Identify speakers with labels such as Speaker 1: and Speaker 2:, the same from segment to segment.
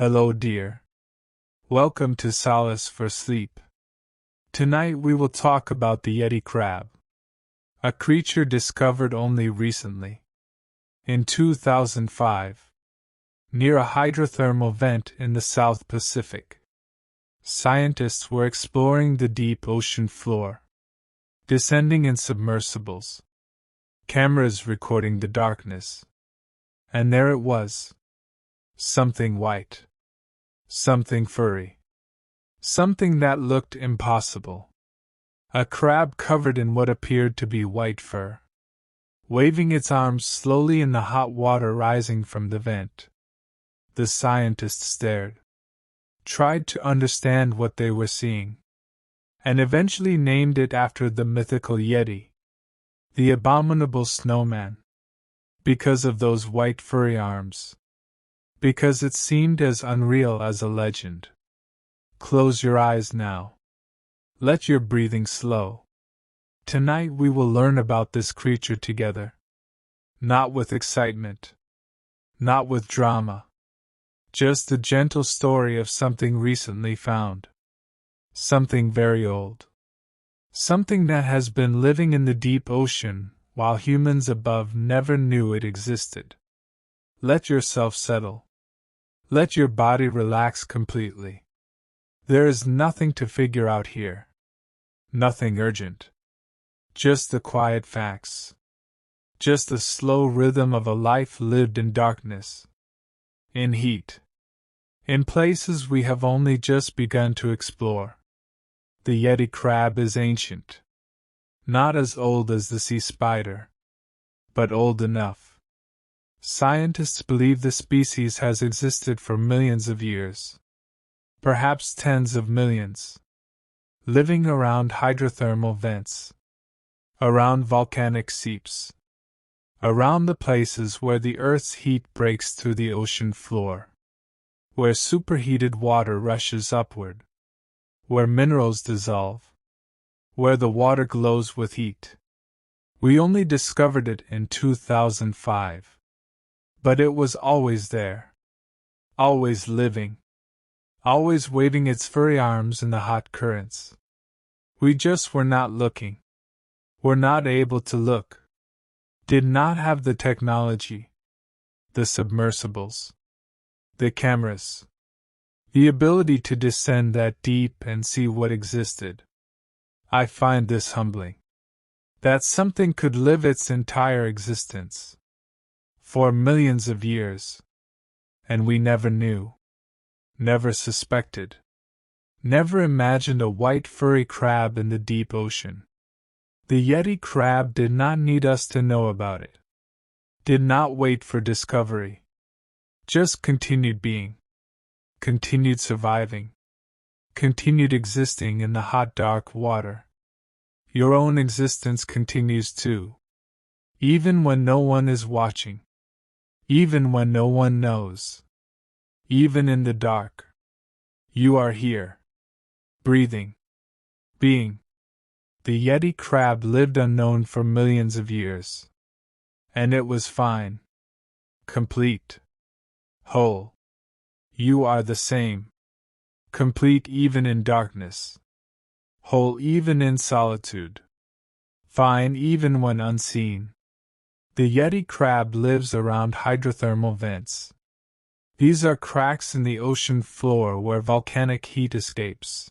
Speaker 1: Hello, dear. Welcome to Solace for Sleep. Tonight we will talk about the Yeti crab, a creature discovered only recently. In 2005, near a hydrothermal vent in the South Pacific, scientists were exploring the deep ocean floor, descending in submersibles, cameras recording the darkness. And there it was. Something white. Something furry. Something that looked impossible. A crab covered in what appeared to be white fur, waving its arms slowly in the hot water rising from the vent. The scientists stared, tried to understand what they were seeing, and eventually named it after the mythical Yeti, the abominable snowman, because of those white furry arms. Because it seemed as unreal as a legend. Close your eyes now. Let your breathing slow. Tonight we will learn about this creature together. Not with excitement. Not with drama. Just a gentle story of something recently found. Something very old. Something that has been living in the deep ocean while humans above never knew it existed. Let yourself settle. Let your body relax completely. There is nothing to figure out here. Nothing urgent. Just the quiet facts. Just the slow rhythm of a life lived in darkness. In heat. In places we have only just begun to explore. The Yeti crab is ancient. Not as old as the sea spider, but old enough. Scientists believe the species has existed for millions of years. Perhaps tens of millions. Living around hydrothermal vents. Around volcanic seeps. Around the places where the Earth's heat breaks through the ocean floor. Where superheated water rushes upward. Where minerals dissolve. Where the water glows with heat. We only discovered it in 2005. But it was always there. Always living. Always waving its furry arms in the hot currents. We just were not looking. Were not able to look. Did not have the technology. The submersibles. The cameras. The ability to descend that deep and see what existed. I find this humbling. That something could live its entire existence. For millions of years. And we never knew. Never suspected. Never imagined a white furry crab in the deep ocean. The Yeti crab did not need us to know about it. Did not wait for discovery. Just continued being. Continued surviving. Continued existing in the hot dark water. Your own existence continues too. Even when no one is watching. Even when no one knows. Even in the dark. You are here. Breathing. Being. The Yeti crab lived unknown for millions of years. And it was fine. Complete. Whole. You are the same. Complete even in darkness. Whole even in solitude. Fine even when unseen. The Yeti crab lives around hydrothermal vents. These are cracks in the ocean floor where volcanic heat escapes.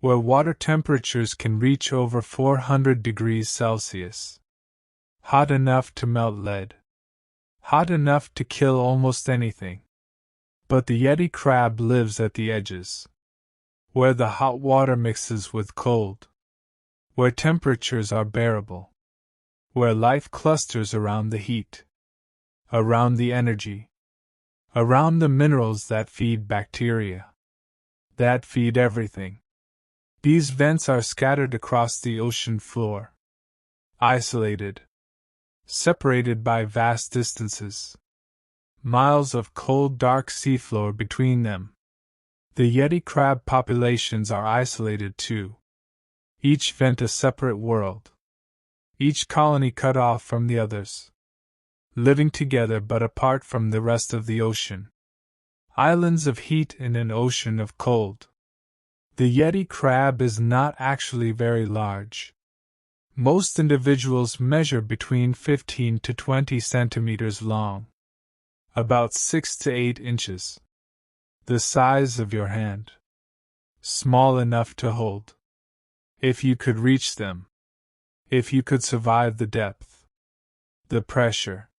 Speaker 1: Where water temperatures can reach over 400 degrees Celsius. Hot enough to melt lead. Hot enough to kill almost anything. But the Yeti crab lives at the edges. Where the hot water mixes with cold. Where temperatures are bearable. Where life clusters around the heat. Around the energy. Around the minerals that feed bacteria. That feed everything. These vents are scattered across the ocean floor. Isolated. Separated by vast distances. Miles of cold dark seafloor between them. The Yeti crab populations are isolated too. Each vent a separate world. Each colony cut off from the others. Living together but apart from the rest of the ocean. Islands of heat in an ocean of cold. The Yeti crab is not actually very large. Most individuals measure between 15 to 20 centimeters long, about 6 to 8 inches, the size of your hand, small enough to hold. If you could reach them, if you could survive the depth, the pressure,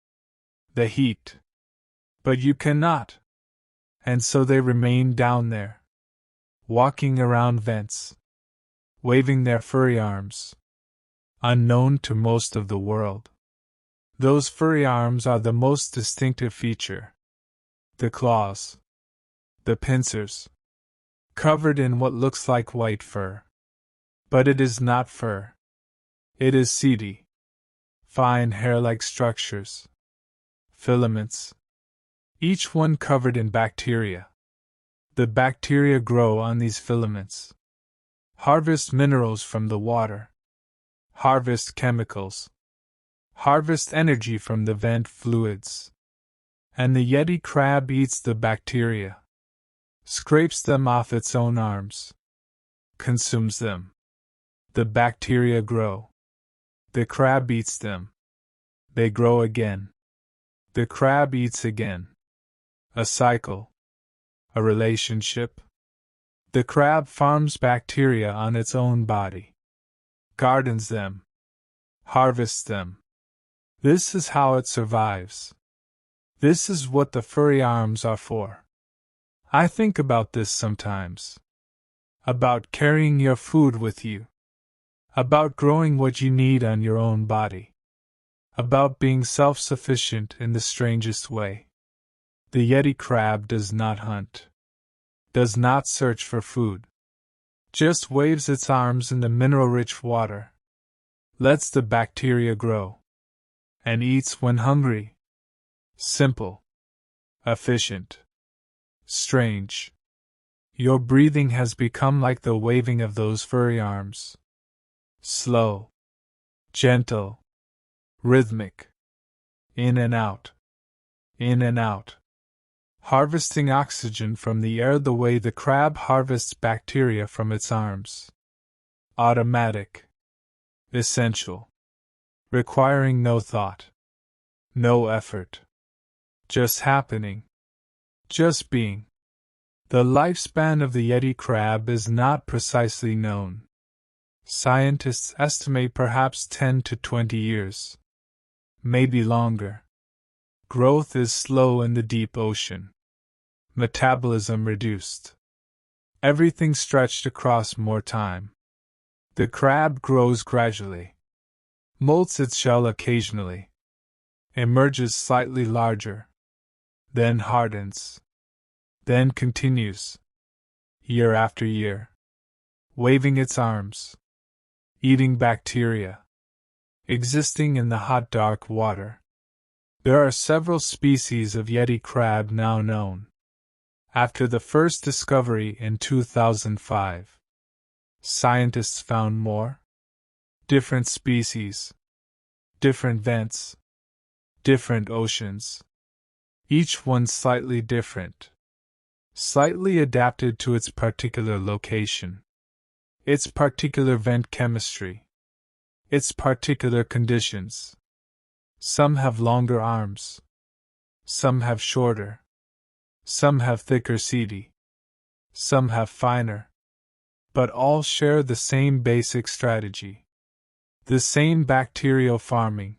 Speaker 1: the heat. But you cannot. And so they remain down there, walking around vents, waving their furry arms, unknown to most of the world. Those furry arms are the most distinctive feature. The claws, the pincers, covered in what looks like white fur. But it is not fur. It is seedy, fine hair-like structures, filaments, each one covered in bacteria. The bacteria grow on these filaments, harvest minerals from the water, harvest chemicals, harvest energy from the vent fluids. And the Yeti crab eats the bacteria, scrapes them off its own arms, consumes them. The bacteria grow. The crab eats them. They grow again. The crab eats again. A cycle. A relationship. The crab farms bacteria on its own body, gardens them, harvests them. This is how it survives. This is what the furry arms are for. I think about this sometimes. About carrying your food with you. About growing what you need on your own body. About being self-sufficient in the strangest way. The Yeti crab does not hunt. Does not search for food. Just waves its arms in the mineral-rich water. Lets the bacteria grow. And eats when hungry. Simple. Efficient. Strange. Your breathing has become like the waving of those furry arms. Slow. Gentle. Rhythmic. In and out. In and out. Harvesting oxygen from the air the way the crab harvests bacteria from its arms. Automatic. Essential. Requiring no thought. No effort. Just happening. Just being. The lifespan of the Yeti crab is not precisely known. Scientists estimate perhaps 10 to 20 years. Maybe longer. Growth is slow in the deep ocean. Metabolism reduced. Everything stretched across more time. The crab grows gradually. Molts its shell occasionally. Emerges slightly larger. Then hardens. Then continues. Year after year. Waving its arms. Eating bacteria. Existing in the hot dark water. There are several species of Yeti crab now known. After the first discovery in 2005, scientists found more. Different species. Different vents. Different oceans. Each one slightly different. Slightly adapted to its particular location. Its particular vent chemistry. Its particular conditions. Some have longer arms. Some have shorter. Some have thicker seedy. Some have finer. But all share the same basic strategy. The same bacterial farming.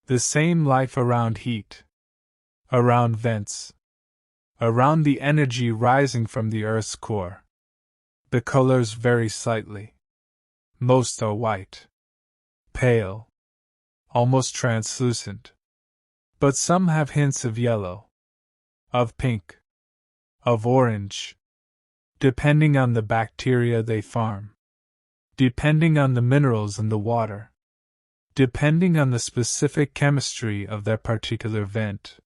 Speaker 1: The same life around heat. Around vents. Around the energy rising from the Earth's core. The colors vary slightly. Most are white. Pale. Almost translucent. But some have hints of yellow. Of pink. Of orange. Depending on the bacteria they farm. Depending on the minerals in the water. Depending on the specific chemistry of their particular vent.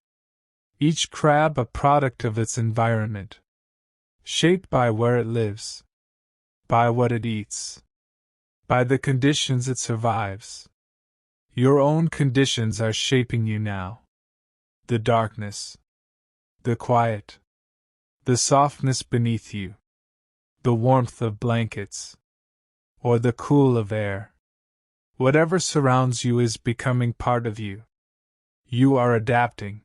Speaker 1: Each crab a product of its environment. Shaped by where it lives. By what it eats. By the conditions it survives. Your own conditions are shaping you now. The darkness. The quiet. the softness beneath you, the warmth of blankets, or the cool of air. Whatever surrounds you is becoming part of you. You are adapting,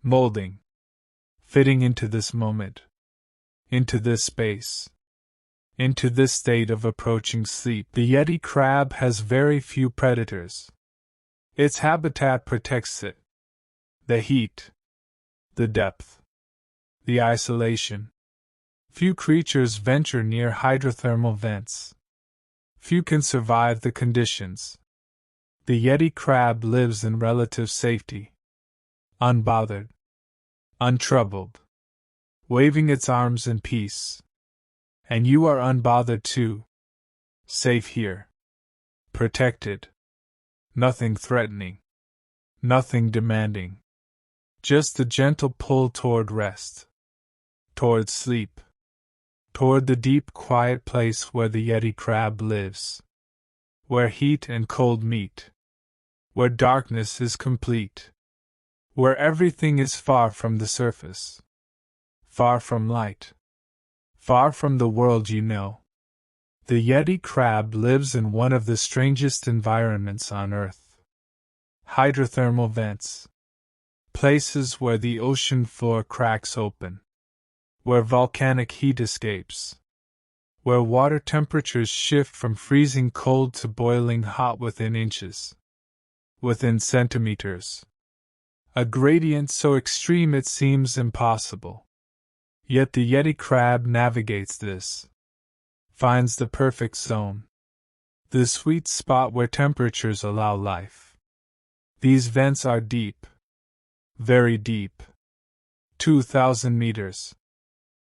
Speaker 1: molding, fitting into this moment, into this space, into this state of approaching sleep. The Yeti crab has very few predators. Its habitat protects it. The heat, the depth, the isolation. Few creatures venture near hydrothermal vents. Few can survive the conditions. The Yeti crab lives in relative safety, unbothered, untroubled, waving its arms in peace. And you are unbothered too, safe here, protected, nothing threatening, nothing demanding, just a gentle pull toward rest, toward sleep, toward the deep quiet place where the Yeti crab lives, where heat and cold meet, where darkness is complete, where everything is far from the surface, far from light, far from the world you know. The Yeti crab lives in one of the strangest environments on Earth. Hydrothermal vents, places where the ocean floor cracks open, where volcanic heat escapes, where water temperatures shift from freezing cold to boiling hot within inches, within centimeters. A gradient so extreme it seems impossible. Yet the Yeti crab navigates this, finds the perfect zone, the sweet spot where temperatures allow life. These vents are deep, very deep, 2,000 meters,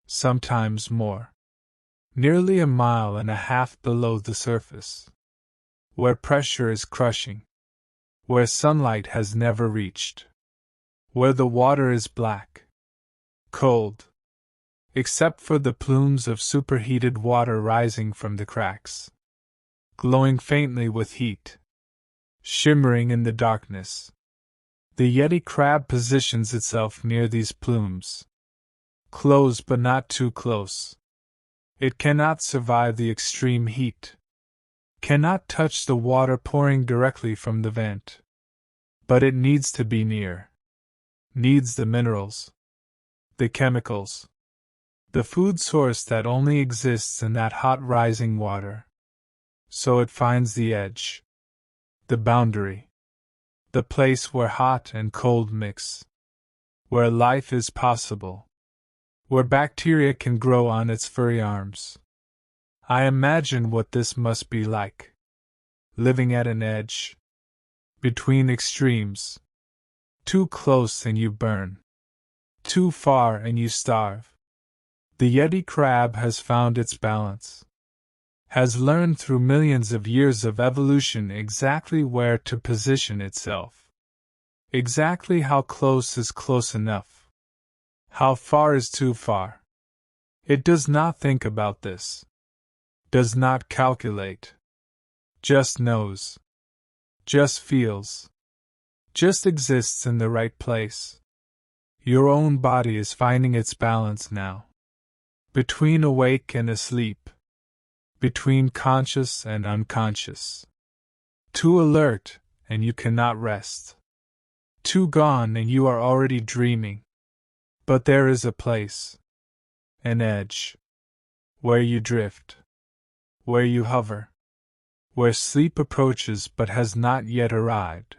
Speaker 1: sometimes more, nearly a mile and a half below the surface, where pressure is crushing, where sunlight has never reached, where the water is black, cold, except for the plumes of superheated water rising from the cracks, glowing faintly with heat, shimmering in the darkness. The Yeti crab positions itself near these plumes, close but not too close. It cannot survive the extreme heat, cannot touch the water pouring directly from the vent. But it needs to be near, needs the minerals, the chemicals, the food source that only exists in that hot rising water. So it finds the edge, the boundary, the place where hot and cold mix, where life is possible, where bacteria can grow on its furry arms. I imagine what this must be like, living at an edge, between extremes. Too close and you burn, too far and you starve. The Yeti crab has found its balance, has learned through millions of years of evolution exactly where to position itself, exactly how close is close enough, how far is too far. It does not think about this, does not calculate, just knows, just feels, just exists in the right place. Your own body is finding its balance now, between awake and asleep, between conscious and unconscious. Too alert, and you cannot rest. Too gone, and you are already dreaming. But there is a place, an edge, where you drift, where you hover, where sleep approaches but has not yet arrived.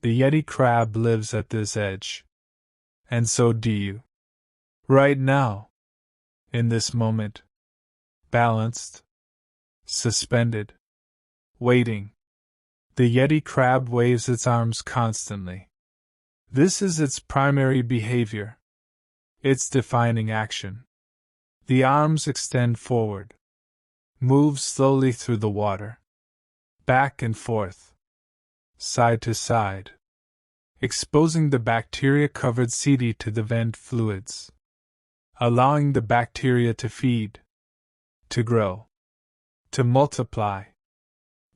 Speaker 1: The Yeti crab lives at this edge. And so do you. Right now, in this moment, balanced, suspended, waiting. The Yeti crab waves its arms constantly. This is its primary behavior, its defining action. The arms extend forward, move slowly through the water, back and forth, side to side, exposing the bacteria-covered ceti to the vent fluids, allowing the bacteria to feed, to grow, to multiply.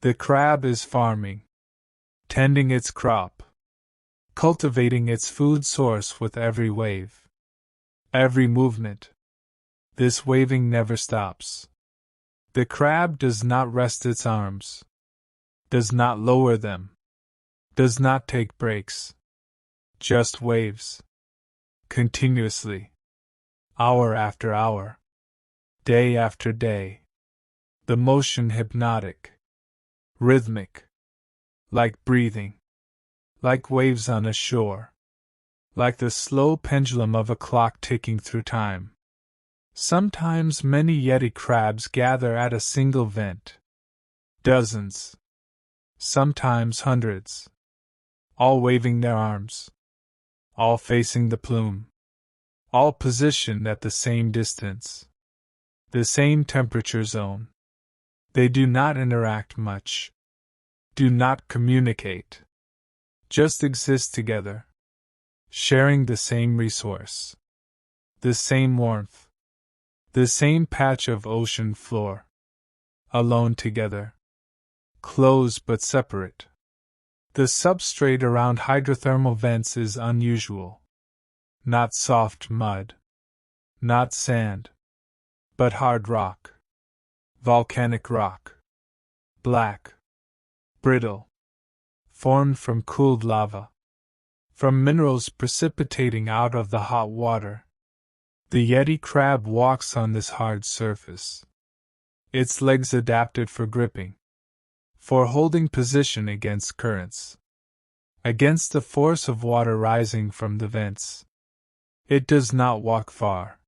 Speaker 1: The crab is farming, tending its crop, cultivating its food source with every wave. Every movement. This waving never stops. The crab does not rest its arms, does not lower them, does not take breaks. Just waves. Continuously. Hour after hour. Day after day. The motion hypnotic. Rhythmic. Like breathing. Like waves on a shore. Like the slow pendulum of a clock ticking through time. Sometimes many Yeti crabs gather at a single vent. Dozens. Sometimes hundreds. All waving their arms. All facing the plume. All positioned at the same distance. The same temperature zone. They do not interact much. Do not communicate. Just exist together. Sharing the same resource. The same warmth. The same patch of ocean floor. Alone together. Close but separate. The substrate around hydrothermal vents is unusual. Not soft mud. Not sand. But hard rock. Volcanic rock. Black. Brittle. Formed from cooled lava. From minerals precipitating out of the hot water. The Yeti crab walks on this hard surface. Its legs adapted for gripping. For holding position against currents. Against the force of water rising from the vents. It does not walk far.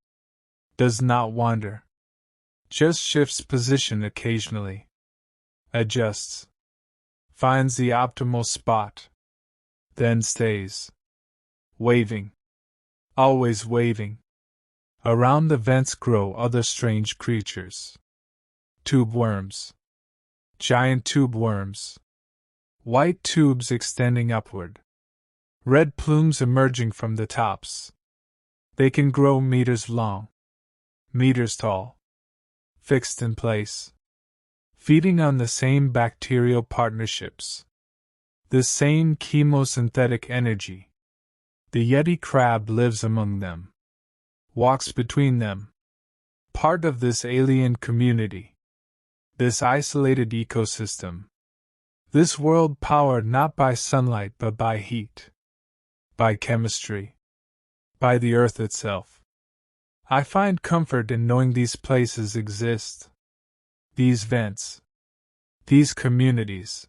Speaker 1: Does not wander. Just shifts position occasionally. Adjusts. Finds the optimal spot. Then stays. Waving. Always waving. Around the vents grow other strange creatures. Tube worms. Giant tube worms. White tubes extending upward. Red plumes emerging from the tops. They can grow meters long. Meters tall. Fixed in place. Feeding on the same bacterial partnerships. The same chemosynthetic energy. The Yeti crab lives among them. Walks between them. Part of this alien community. This isolated ecosystem. This world powered not by sunlight but by heat. By chemistry. By the earth itself. I find comfort in knowing these places exist. These vents. These communities.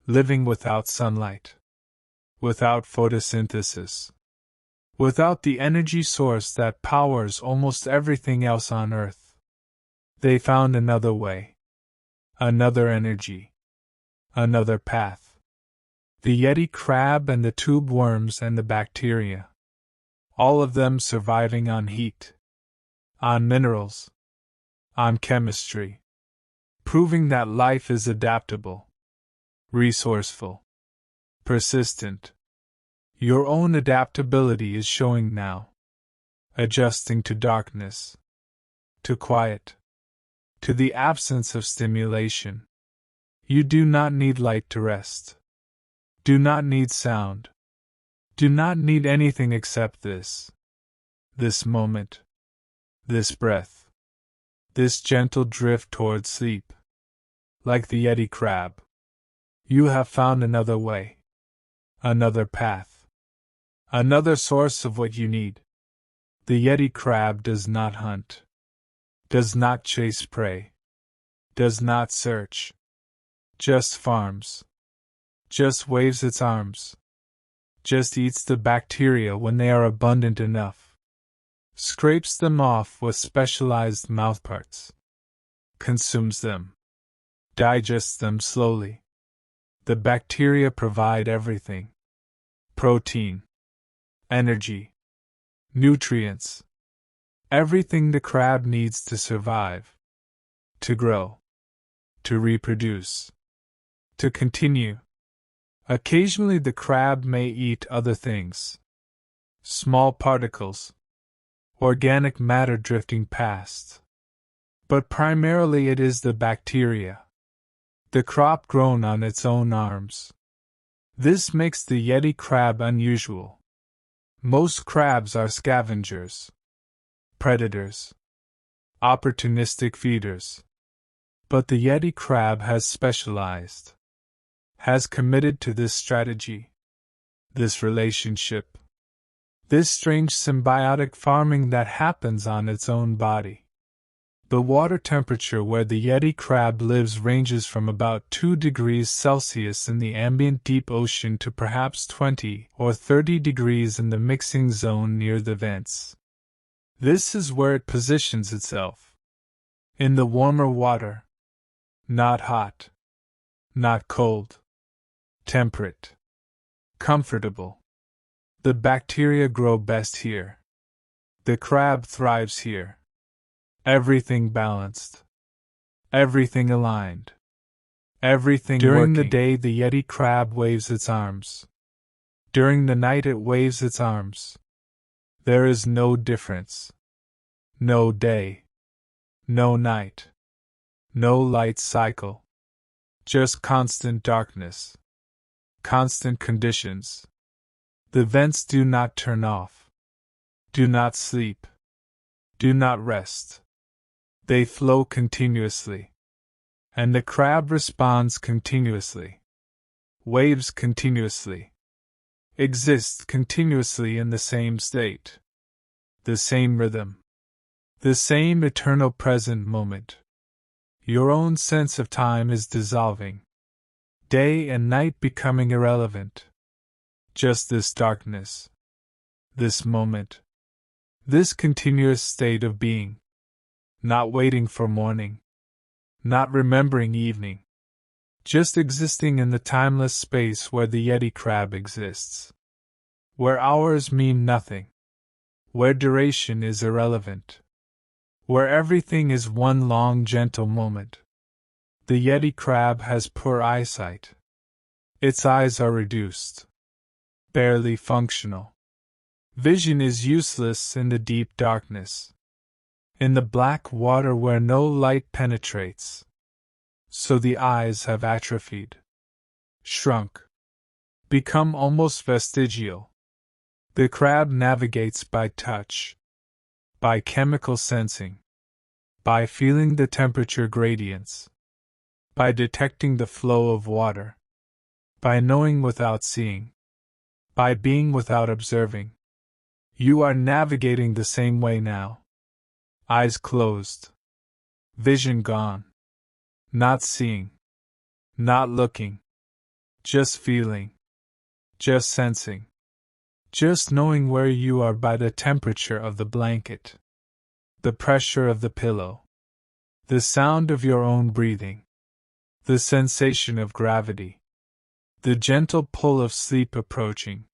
Speaker 1: Living without sunlight. Without photosynthesis. Without the energy source that powers almost everything else on Earth. They found another way. Another energy. Another path. The Yeti crab and the tube worms and the bacteria. All of them surviving on heat. On minerals. On chemistry. Proving that life is adaptable. Resourceful. Persistent. Your own adaptability is showing now. Adjusting to darkness. To quiet. To the absence of stimulation. You do not need light to rest. Do not need sound. Do not need anything except this. This moment. This breath. This gentle drift toward sleep. Like the Yeti crab. You have found another way. Another path. Another source of what you need. The Yeti crab does not hunt. Does not chase prey. Does not search. Just farms. Just waves its arms. Just eats the bacteria when they are abundant enough. Scrapes them off with specialized mouthparts. Consumes them. Digests them slowly. The bacteria provide everything. Protein. Energy. Nutrients. Everything the crab needs to survive. To grow. To reproduce. To continue. Occasionally the crab may eat other things. Small particles. Organic matter drifting past. But primarily it is the bacteria. The crop grown on its own arms. This makes the Yeti crab unusual. Most crabs are scavengers. predators, opportunistic feeders. But the Yeti crab has specialized, has committed to this strategy, this relationship, this strange symbiotic farming that happens on its own body. The water temperature where the Yeti crab lives ranges from about 2 degrees Celsius in the ambient deep ocean to perhaps 20 or 30 degrees in the mixing zone near the vents. This is where it positions itself. In the warmer water. Not hot. Not cold. Temperate. Comfortable. The bacteria grow best here. The crab thrives here. Everything balanced. Everything aligned. Everything During working. The day the Yeti crab waves its arms. During the night it waves its arms. There is no difference. No day. No night. No light cycle. Just constant darkness. Constant conditions. The vents do not turn off. Do not sleep. Do not rest. They flow continuously. And the crab responds continuously. Waves continuously. Exists continuously in the same state. The same rhythm. The same eternal present moment. Your own sense of time is dissolving. Day and night becoming irrelevant. Just this darkness. This moment. This continuous state of being. Not waiting for morning. Not remembering evening. Just existing in the timeless space where the Yeti crab exists. Where hours mean nothing. Where duration is irrelevant. Where everything is one long gentle moment. The Yeti crab has poor eyesight. Its eyes are reduced. Barely functional. Vision is useless in the deep darkness. In the black water where no light penetrates. So the eyes have atrophied. Shrunk. Become almost vestigial. The crab navigates by touch. By chemical sensing. By feeling the temperature gradients. By detecting the flow of water. By knowing without seeing. By being without observing. You are navigating the same way now. Eyes closed. Vision gone. Not seeing. Not looking. Just feeling. Just sensing. Just knowing where you are by the temperature of the blanket. The pressure of the pillow. The sound of your own breathing. The sensation of gravity. The gentle pull of sleep approaching.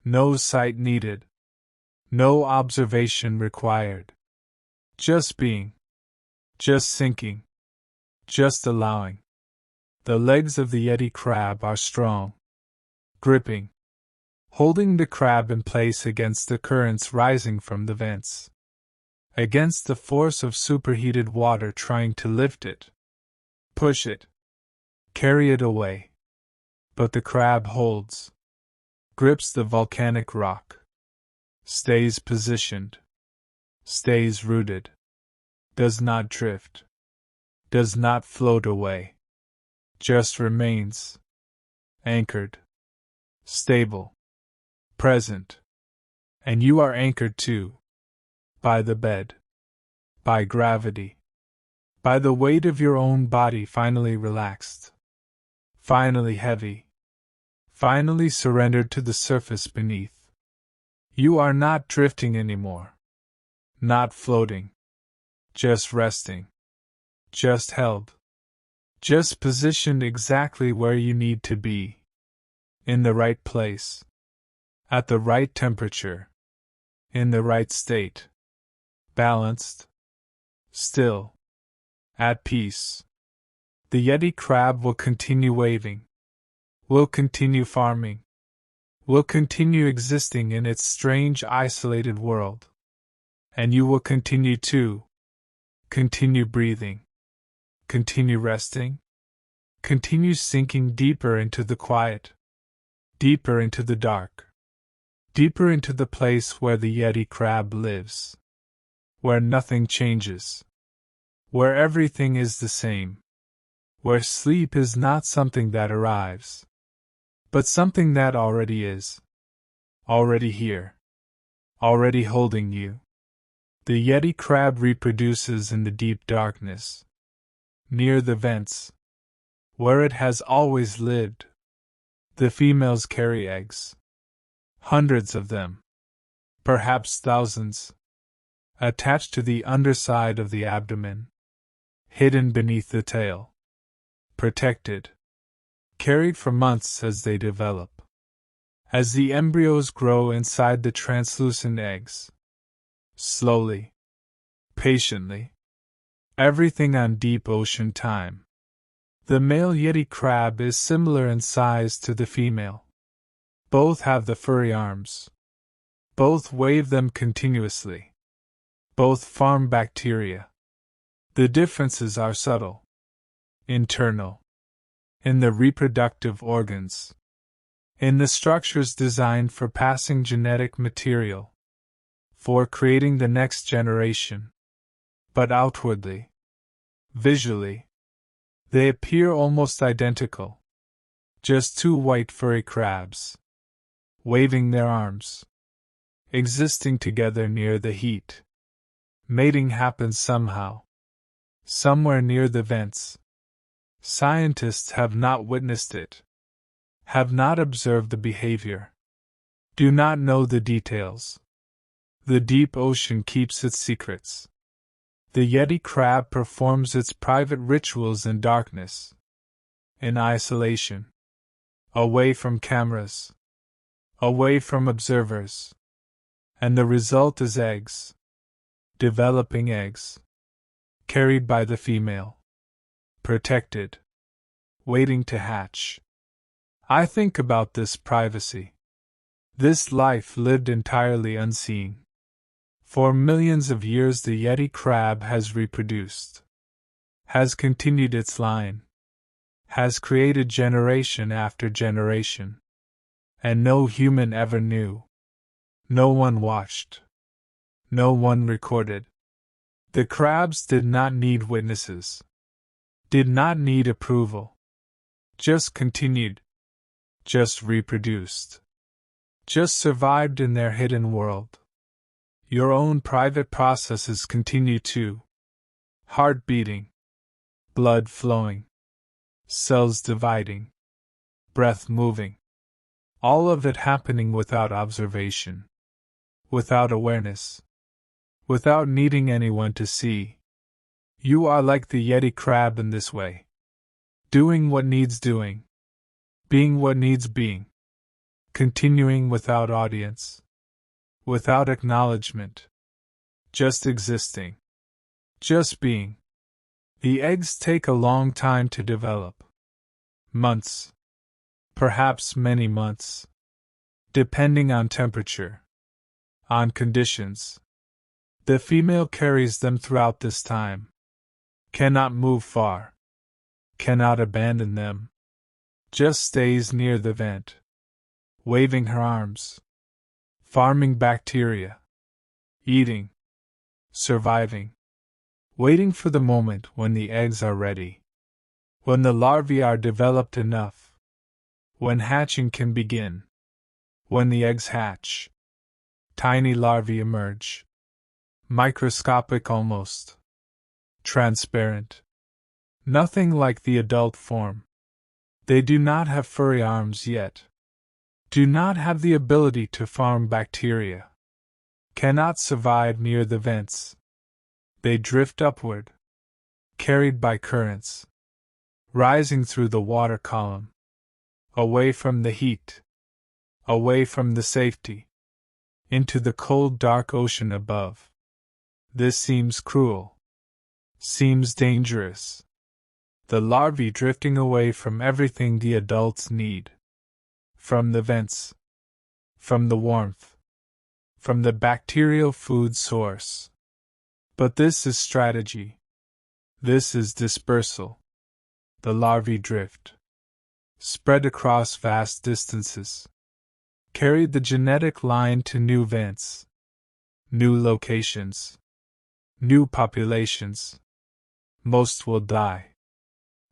Speaker 1: No sight needed. No observation required. Just being. Just sinking. Just allowing. The legs of the Yeti crab are strong. Gripping. Holding the crab in place against the currents rising from the vents. Against the force of superheated water trying to lift it. Push it. Carry it away. But the crab holds. Grips the volcanic rock. Stays positioned. Stays rooted. Does not drift. Does not float away. Just remains. Anchored. Stable. Present. And you are anchored too. By the bed. By gravity. By the weight of your own body finally relaxed. Finally heavy. Finally surrendered to the surface beneath. You are not drifting anymore. Not floating. Just resting. Just held. Just positioned exactly where you need to be. In the right place. At the right temperature. In the right state. Balanced. Still. At peace. The Yeti crab will continue waving. Will continue farming. Will continue existing in its strange isolated world. And you will continue to. Continue breathing. Continue resting. Continue sinking deeper into the quiet. Deeper into the dark. Deeper into the place where the Yeti crab lives. where nothing changes, where everything is the same, where sleep is not something that arrives, but something that already is, already here, already holding you. The Yeti crab reproduces in the deep darkness, near the vents, where it has always lived. The females carry eggs, hundreds of them, perhaps thousands, attached to the underside of the abdomen, hidden beneath the tail, protected, carried for months as they develop. As the embryos grow inside the translucent eggs, slowly, patiently, everything on deep ocean time. The male Yeti crab is similar in size to the female. Both have the furry arms. Both wave them continuously. Both farm bacteria. The differences are subtle, internal, in the reproductive organs, in the structures designed for passing genetic material, for creating the next generation. But outwardly, visually, they appear almost identical. Just two white furry crabs, waving their arms, existing together near the heat. Mating happens somehow, somewhere near the vents. Scientists have not witnessed it, have not observed the behavior, do not know the details. The deep ocean keeps its secrets. The Yeti crab performs its private rituals in darkness, in isolation, away from cameras, away from observers. And the result is eggs, developing eggs, carried by the female, protected, waiting to hatch. I think about this privacy, this life lived entirely unseen. For millions of years the Yeti crab has reproduced, has continued its line, has created generation after generation, and no human ever knew. No one watched. No one recorded. The crabs did not need witnesses, did not need approval. Just continued, just reproduced, just survived in their hidden world. Your own private processes continue too. Heart beating, blood flowing, cells dividing, breath moving. All of it happening without observation, without awareness, without needing anyone to see. You are like the Yeti crab in this way. Doing what needs doing. Being what needs being. Continuing without audience. Without acknowledgement. Just existing. Just being. The eggs take a long time to develop. Months. Perhaps many months. Depending on temperature. On conditions. The female carries them throughout this time. Cannot move far. Cannot abandon them. Just stays near the vent. Waving her arms. Farming bacteria. Eating. Surviving. Waiting for the moment when the eggs are ready. When the larvae are developed enough. When hatching can begin. When the eggs hatch. Tiny larvae emerge. Microscopic almost. Transparent. Nothing like the adult form. They do not have furry arms yet. Do not have the ability to farm bacteria. Cannot survive near the vents. They drift upward. Carried by currents. Rising through the water column. Away from the heat. Away from the safety. Into the cold dark ocean above. This seems cruel. Seems dangerous. The larvae drifting away from everything the adults need. From the vents. From the warmth. From the bacterial food source. But this is strategy. This is dispersal. The larvae drift. Spread across vast distances. Carried the genetic line to new vents. New locations. New populations. Most will die.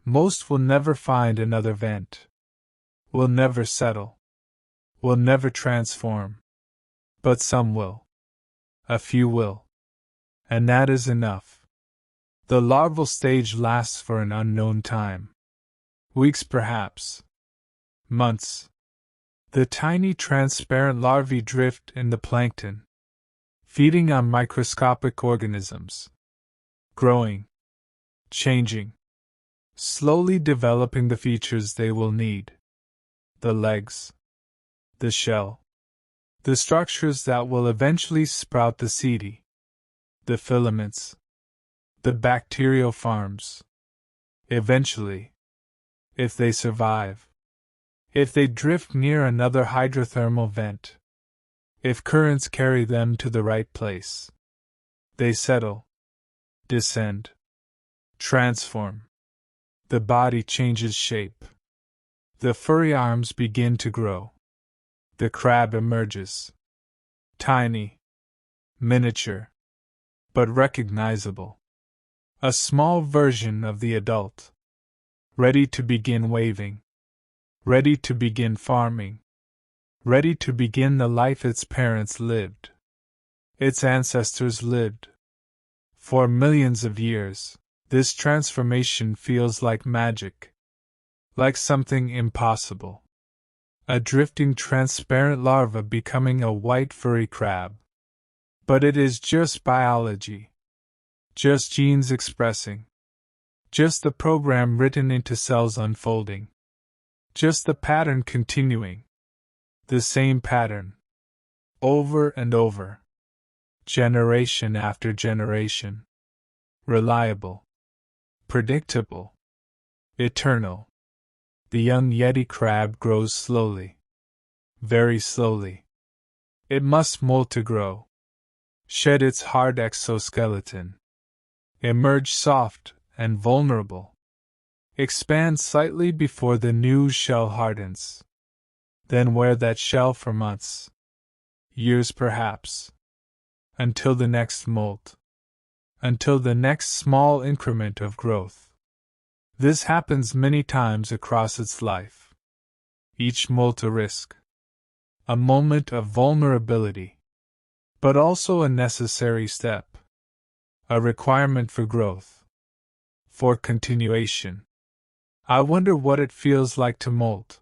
Speaker 1: Most will never find another vent. Will never settle. Will never transform. But some will. A few will. And that is enough. The larval stage lasts for an unknown time. Weeks perhaps. Months. The tiny transparent larvae drift in the plankton, feeding on microscopic organisms. Growing. Changing. Slowly developing the features they will need. The legs. The shell. The structures that will eventually sprout the setae. The filaments. The bacteriofarms. Eventually. If they survive. If they drift near another hydrothermal vent. If currents carry them to the right place. They settle. Descend. Transform. The body changes shape. The furry arms begin to grow. The crab emerges. Tiny. Miniature. But recognizable. A small version of the adult. Ready to begin waving. Ready to begin farming. Ready to begin the life its parents lived. Its ancestors lived. For millions of years. This transformation feels like magic. Like something impossible. A drifting transparent larva becoming a white furry crab. But it is just biology. Just genes expressing. Just the program written into cells unfolding. Just the pattern continuing. The same pattern. Over and over. Generation after generation. Reliable. Predictable. Eternal. The young Yeti crab grows slowly. Very slowly. It must molt to grow. Shed its hard exoskeleton. Emerge soft and vulnerable. Expand slightly before the new shell hardens. Then wear that shell for months. Years perhaps. Until the next molt. Until the next small increment of growth. This happens many times across its life. Each molt a risk. A moment of vulnerability. But also a necessary step. A requirement for growth. For continuation. I wonder what it feels like to molt.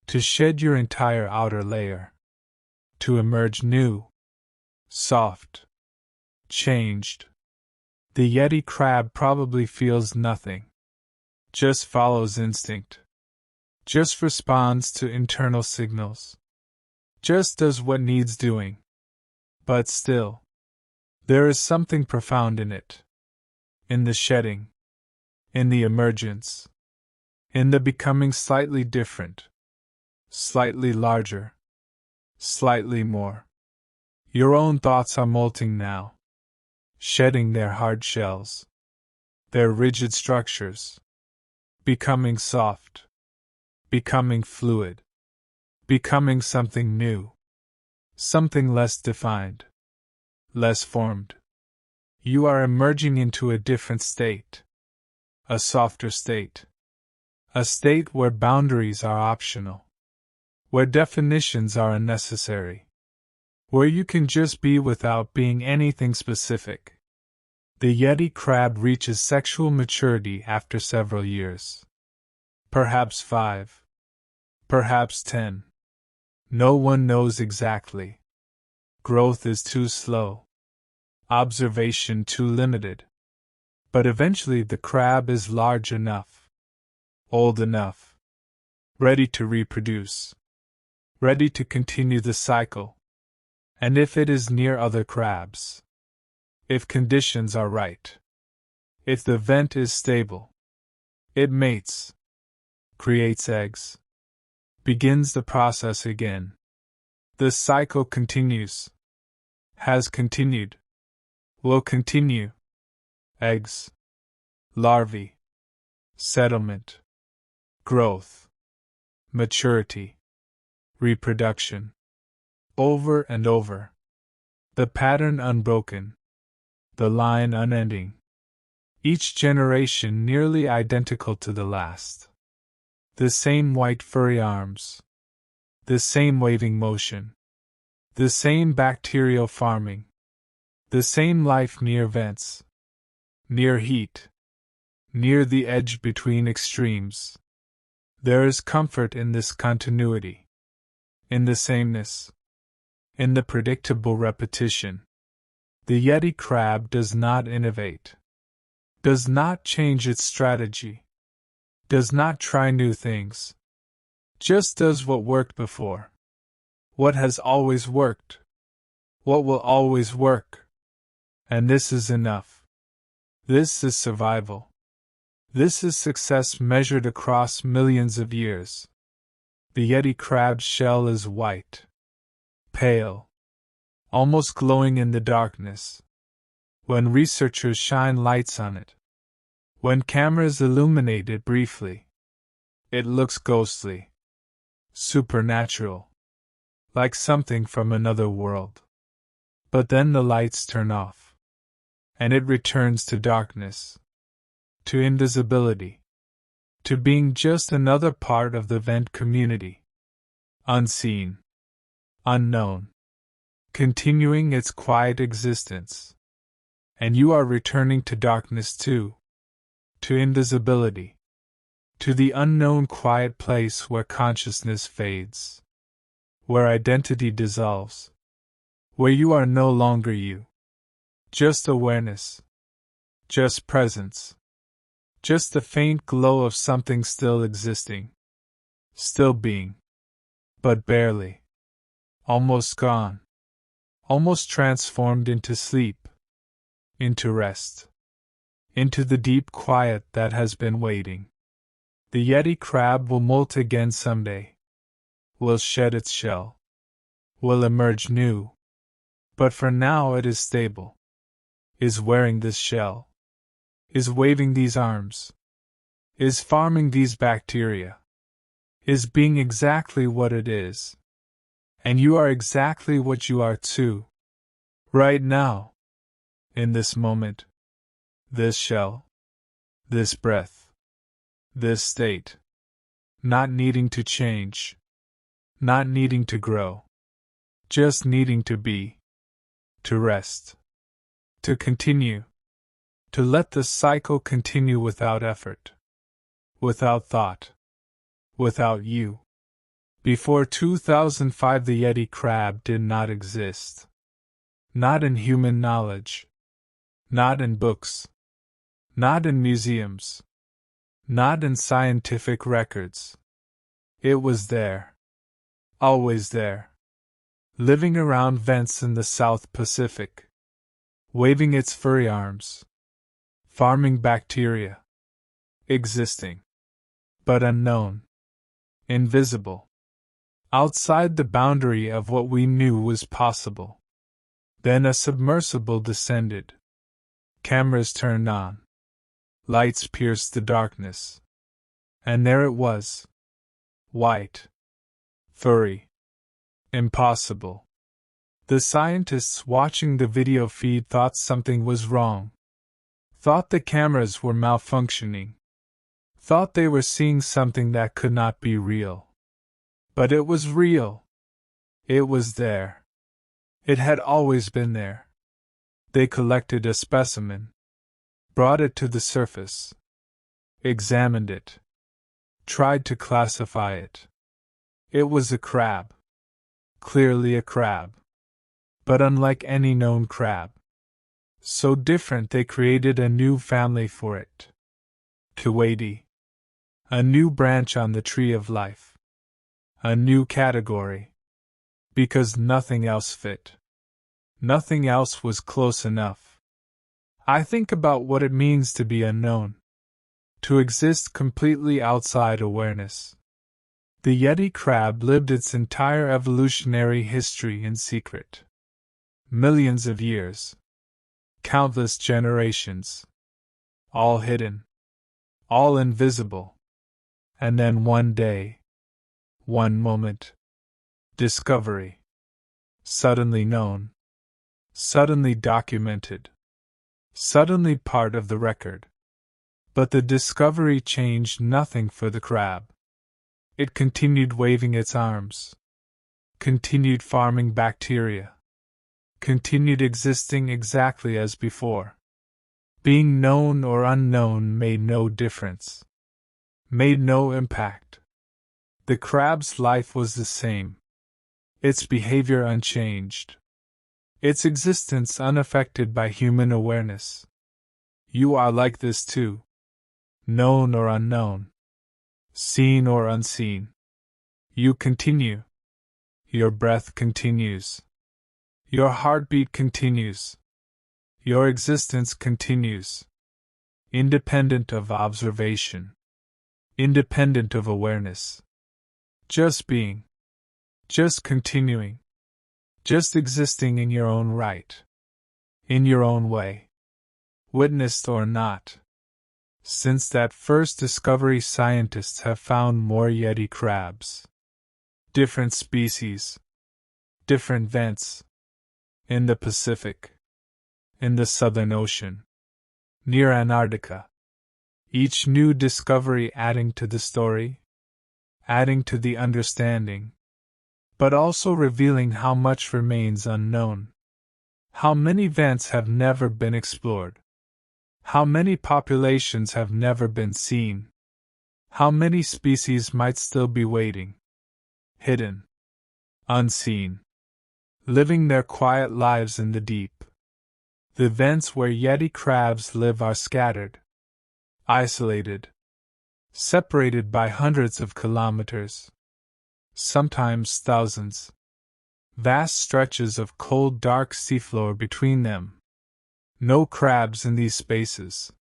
Speaker 1: To shed your entire outer layer. To emerge new. Soft. Changed. The Yeti crab probably feels nothing. Just follows instinct. Just responds to internal signals. Just does what needs doing. But still, there is something profound in it. In the shedding. In the emergence. In the becoming slightly different. Slightly larger. Slightly more. Your own thoughts are molting now. Shedding their hard shells. Their rigid structures. Becoming soft. Becoming fluid. Becoming something new. Something less defined. Less formed. You are emerging into a different state. A softer state. A state where boundaries are optional. Where definitions are unnecessary. Where you can just be without being anything specific. The Yeti crab reaches sexual maturity after several years. Perhaps 5. Perhaps 10. No one knows exactly. Growth is too slow. Observation too limited. But eventually the crab is large enough. Old enough. Ready to reproduce. Ready to continue the cycle. And if it is near other crabs. If conditions are right. If the vent is stable. It mates. Creates eggs. Begins the process again. The cycle continues. Has continued. Will continue. Eggs. Larvae. Settlement. Growth. Maturity. Reproduction. Over and over. The pattern unbroken. the line unending. Each generation nearly identical to the last. The same white furry arms. The same waving motion. The same bacterial farming. The same life near vents. Near heat. Near the edge between extremes. There is comfort in this continuity. In the sameness. In the predictable repetition. The Yeti crab does not innovate. Does not change its strategy. Does not try new things. Just does what worked before. What has always worked. What will always work. And this is enough. This is survival. This is success measured across millions of years. The Yeti crab's shell is white. Pale. Almost glowing in the darkness. When researchers shine lights on it. When cameras illuminate it briefly. It looks ghostly. Supernatural. Like something from another world. But then the lights turn off. And it returns to darkness. To invisibility. To being just another part of the vent community. Unseen. Unknown. Continuing its quiet existence. And you are returning to darkness too. To invisibility. To the unknown quiet place where consciousness fades. Where identity dissolves. Where you are no longer you. Just awareness. Just presence. Just the faint glow of something still existing. Still being. But barely. Almost gone. Almost transformed into sleep. Into rest. Into the deep quiet that has been waiting. The Yeti crab will molt again someday. Will shed its shell. Will emerge new. But for now it is stable. Is wearing this shell. Is waving these arms. Is farming these bacteria. Is being exactly what it is. And you are exactly what you are too. Right now. In this moment. This shell. This breath. This state. Not needing to change. Not needing to grow. Just needing to be. To rest. To continue. To let the cycle continue without effort. Without thought. Without you. Before 2005 the Yeti crab did not exist. Not in human knowledge. Not in books. Not in museums. Not in scientific records. It was there. Always there. Living around vents in the South Pacific. Waving its furry arms. Farming bacteria. Existing. But unknown. Invisible. Outside the boundary of what we knew was possible. Then a submersible descended. Cameras turned on. Lights pierced the darkness. And there it was. White. Furry. Impossible. The scientists watching the video feed thought something was wrong. Thought the cameras were malfunctioning. Thought they were seeing something that could not be real. But it was real. It was there. It had always been there. They collected a specimen. Brought it to the surface. Examined it. Tried to classify it. It was a crab. Clearly a crab. But unlike any known crab. So different they created a new family for it. Yeti. A new branch on the tree of life. A new category. Because nothing else fit. Nothing else was close enough. I think about what it means to be unknown. To exist completely outside awareness. The Yeti crab lived its entire evolutionary history in secret. Millions of years. Countless generations. All hidden. All invisible. And then one day. One moment. Discovery. Suddenly known. Suddenly documented. suddenly part of the record. But the discovery changed nothing for the crab. It continued waving its arms, continued farming bacteria, continued existing exactly as before. Being known or unknown made no difference, made no impact. The crab's life was the same, its behavior unchanged, its existence unaffected by human awareness. You are like this too, known or unknown, seen or unseen. You continue. Your breath continues. Your heartbeat continues. Your existence continues. Independent of observation. Independent of awareness. Just being. Just continuing. Just existing in your own right. In your own way. Witnessed or not. Since that first discovery, scientists have found more Yeti crabs. Different species. Different vents. In the Pacific. In the Southern Ocean. Near Antarctica. Each new discovery adding to the story, adding to the understanding, but also revealing how much remains unknown. How many vents have never been explored? How many populations have never been seen? How many species might still be waiting? Hidden. Unseen. Living their quiet lives in the deep. The vents where Yeti crabs live are scattered. Isolated. Separated by hundreds of kilometers. Sometimes thousands. Vast stretches of cold, dark seafloor between them. No crabs in these spaces.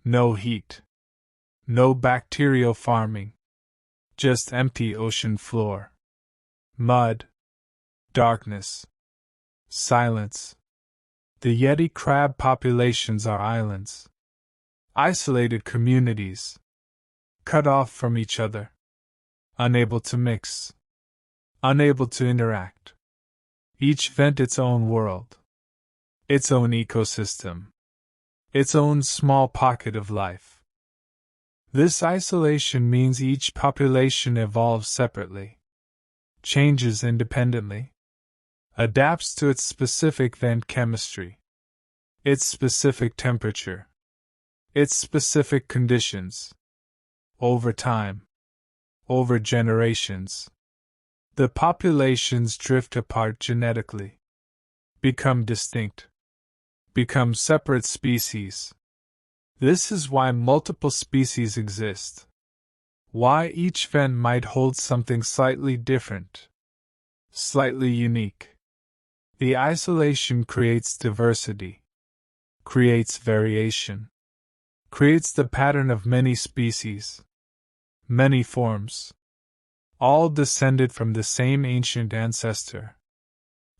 Speaker 1: No heat. No bacterial farming. Just empty ocean floor. Mud. Darkness. Silence. The Yeti crab populations are islands. Isolated communities. Cut off from each other. Unable to mix. Unable to interact. Each vent its own world. Its own ecosystem. Its own small pocket of life. This isolation means each population evolves separately. Changes independently. Adapts to its specific vent chemistry. Its specific temperature. Its specific conditions. Over time. Over generations. The populations drift apart genetically. Become distinct. Become separate species. This is why multiple species exist. Why each vent might hold something slightly different. Slightly unique. The isolation creates diversity. Creates variation. Creates the pattern of many species. Many forms. All descended from the same ancient ancestor.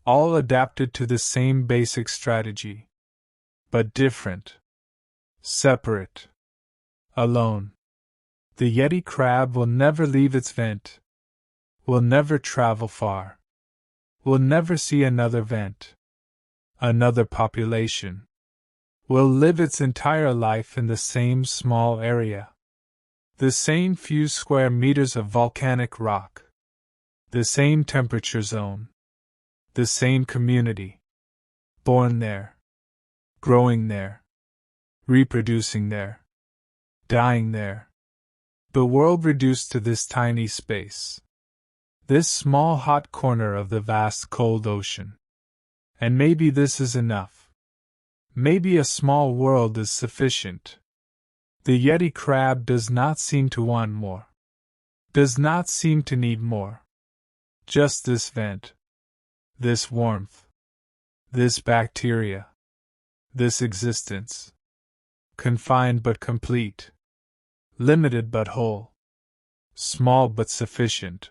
Speaker 1: All adapted to the same basic strategy. But different. Separate. Alone. The Yeti crab will never leave its vent. Will never travel far. Will never see another vent. Another population. Will live its entire life in the same small area. The same few square meters of volcanic rock. The same temperature zone. The same community. Born there. Growing there. Reproducing there. Dying there. The world reduced to this tiny space. This small hot corner of the vast cold ocean. And maybe this is enough. Maybe a small world is sufficient. The Yeti crab does not seem to want more. Does not seem to need more. Just this vent. This warmth. This bacteria. This existence. Confined but complete. Limited but whole. Small but sufficient.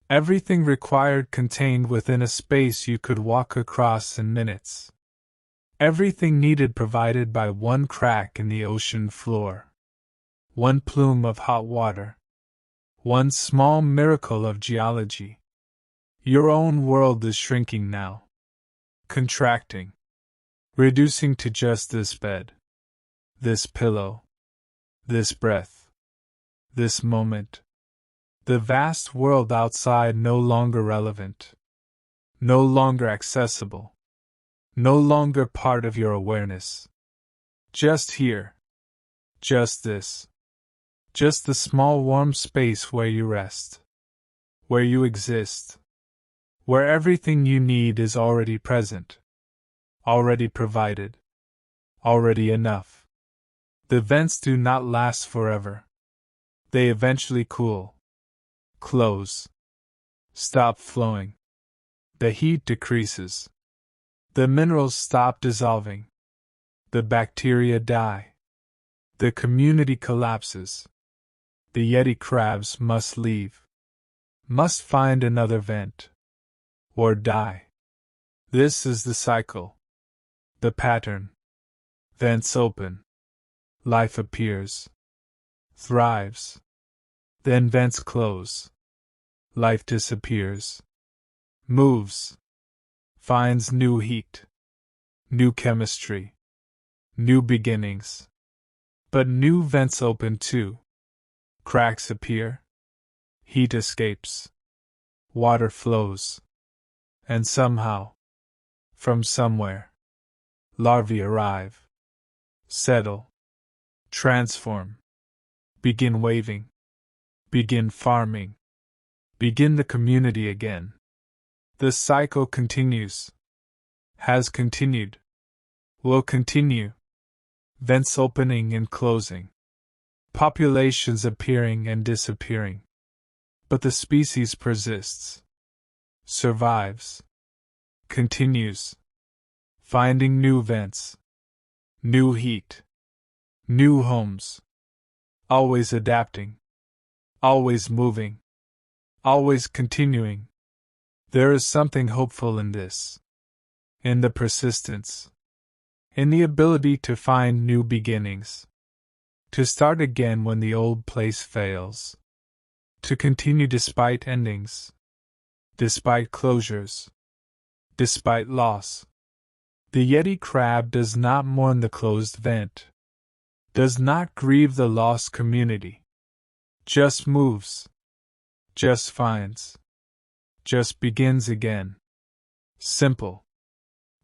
Speaker 1: Everything required contained within a space you could walk across in minutes. Everything needed provided by one crack in the ocean floor. One plume of hot water. One small miracle of geology. Your own world is shrinking now. Contracting. reducing to just this bed, this pillow, this breath, this moment. The vast world outside no longer relevant, no longer accessible, no longer part of your awareness. Just here, just this, just the small warm space where you rest, where you exist, where everything you need is already present, already provided, already enough. The vents do not last forever. They eventually cool, close, stop flowing. The heat decreases. The minerals stop dissolving. The bacteria die. The community collapses. The Yeti crabs must leave, must find another vent, or die. This is the cycle, the pattern. Vents open. Life appears, thrives. Then vents close. Life disappears, moves, finds new heat, new chemistry, new beginnings. But new vents open too. Cracks appear, heat escapes, water flows, and somehow, from somewhere, larvae arrive, settle, transform, begin waving, begin farming, begin the community again. The cycle continues, has continued, will continue. Vents opening and closing, populations appearing and disappearing. But the species persists, survives, continues, finding new vents, new heat, new homes, always adapting, always moving, always continuing. There is something hopeful in this, in the persistence, in the ability to find new beginnings, to start again when the old place fails, to continue despite endings, despite closures, despite loss. The Yeti crab does not mourn the closed vent, does not grieve the lost community, just moves, just finds, just begins again. Simple,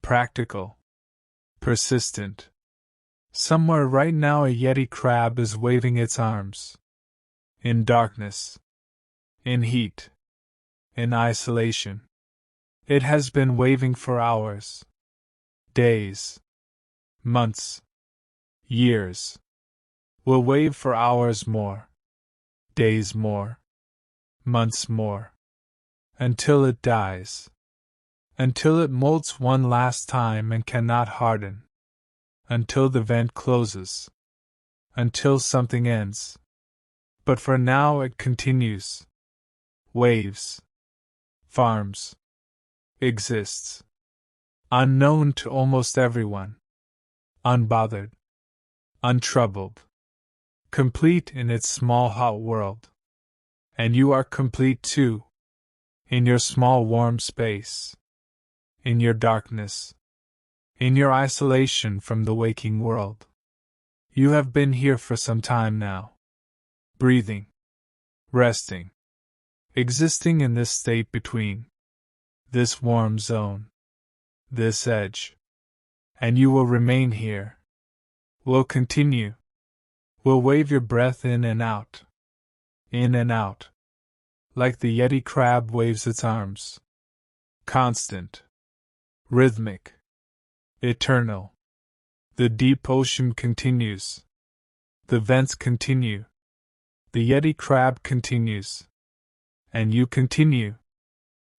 Speaker 1: practical, persistent. Somewhere right now a Yeti crab is waving its arms. In darkness, in heat, in isolation. It has been waving for hours, days, months, years. Will wave for hours more, days more, months more, until it dies, until it molts one last time and cannot harden, until the vent closes, until something ends. But for now it continues, waves, farms, exists, unknown to almost everyone, unbothered, untroubled, complete in its small hot world. And you are complete too, in your small warm space, in your darkness, in your isolation from the waking world. You have been here for some time now, breathing, resting, existing in this state between, this warm zone, this edge. And you will remain here, will continue, will wave your breath in and out, like the Yeti crab waves its arms. Constant, rhythmic, eternal. The deep ocean continues. The vents continue. The Yeti crab continues. And you continue.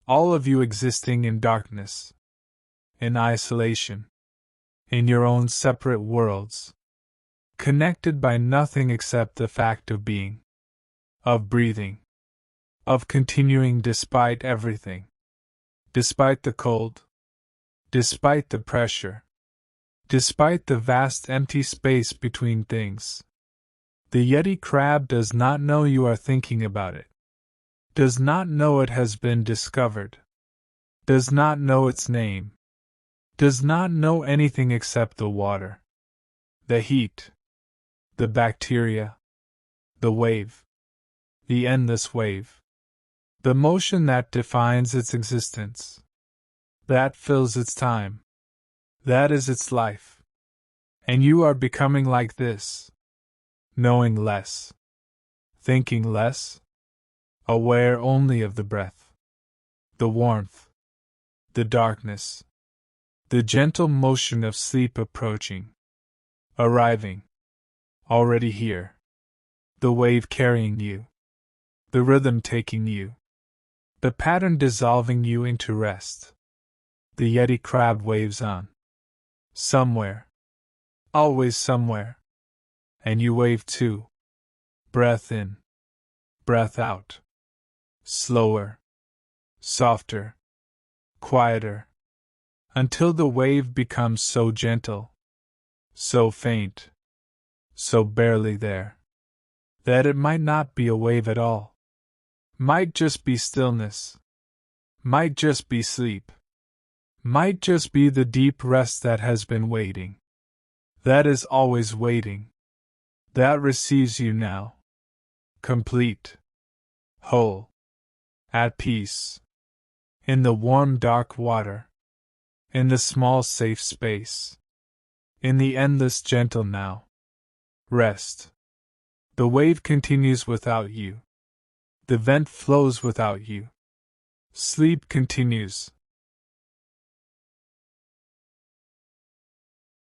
Speaker 1: All of you existing in darkness, in isolation, in your own separate worlds, connected by nothing except the fact of being, of breathing, of continuing despite everything, despite the cold, despite the pressure, despite the vast empty space between things. The Yeti crab does not know you are thinking about it, does not know it has been discovered, does not know its name, does not know anything except the water, the heat, the bacteria, the wave, the endless wave, the motion that defines its existence, that fills its time, that is its life. And you are becoming like this, knowing less, thinking less, aware only of the breath, the warmth, the darkness, the gentle motion of sleep approaching, arriving, already here, the wave carrying you, the rhythm taking you, the pattern dissolving you into rest. The Yeti crab waves on. Somewhere. Always somewhere. And you wave too. Breath in. Breath out. Slower. Softer. Quieter. Until the wave becomes so gentle. So faint. So barely there. That it might not be a wave at all. Might just be stillness. Might just be sleep. Might just be the deep rest that has been waiting. That is always waiting. That receives you now. Complete. Whole. At peace. In the warm dark water. In the small safe space. In the endless gentle now. Rest. The wave continues without you. The vent flows without you. Sleep continues.